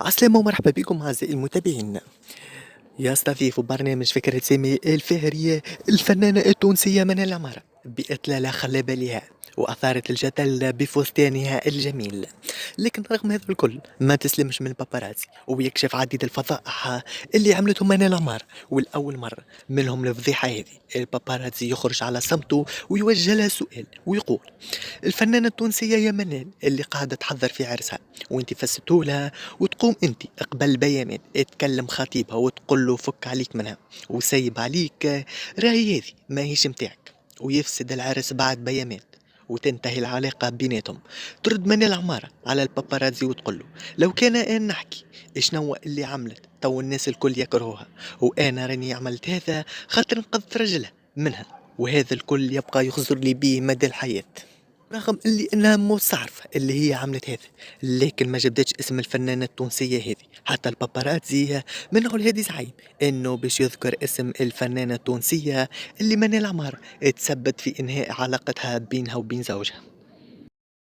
عسلامة ومرحبا بكم أعزائي المتابعين. يستضيف برنامج فكرة سامي الفهرية الفنانة التونسية منى العمارة بإطلالة خلى بالها وأثارت الجدل بفستانها الجميل. لكن رغم هذا الكل ما تسلمش من الباباراتزي ويكشف عديد الفضائح اللي عملتهم منى العمارة. والأول مرة منهم الفضيحة هذه الباباراتزي يخرج على صمته ويوجه لها سؤال ويقول: الفنانة التونسية يا منال اللي قاعدة تحضر في عرسها وانت فسدتولها، وتقوم انت قبل البيانات تكلم خطيبها وتقول له فك عليك منها وسيب عليك، راهي هذه ماهيش متاعك، ويفسد العرس بعد بيانات وتنتهي العلاقة بيناتهم. ترد منال العمارة على الباباراتزي وتقول له: لو كان أنا نحكي شنو اللي عملت تو الناس الكل يكرهوها، وأنا راني عملت هذا خاطر نقذت رجلها منها، وهذا الكل يبقى يخزر لي بيه مدى الحياة. رغم اللي انها مستعرفة اللي هي عملت هذا، لكن ما جبدتش اسم الفنانة التونسية هذه. حتى الباباراتزي منعوا الهادي زعيم انه باش يذكر اسم الفنانة التونسية اللي منى العمار تسبت في انهاء علاقتها بينها وبين زوجها.